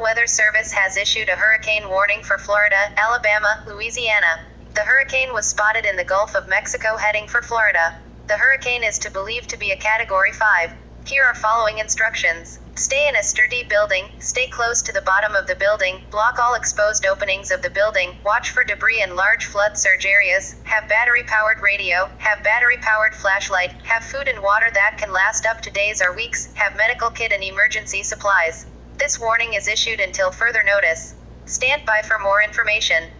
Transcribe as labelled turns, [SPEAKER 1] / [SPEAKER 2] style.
[SPEAKER 1] Weather Service has issued a hurricane warning for Florida, Alabama, Louisiana. The hurricane was spotted in the Gulf of Mexico heading for Florida. The hurricane is believed to be a Category 5. Here are following instructions. Stay in a sturdy building, stay close to the bottom of the building, block all exposed openings of the building, watch for debris and large flood surge areas, have battery-powered radio, have battery-powered flashlight, have food and water that can last up to days or weeks, have medical kit and emergency supplies. This warning is issued until further notice. Stand by for more information.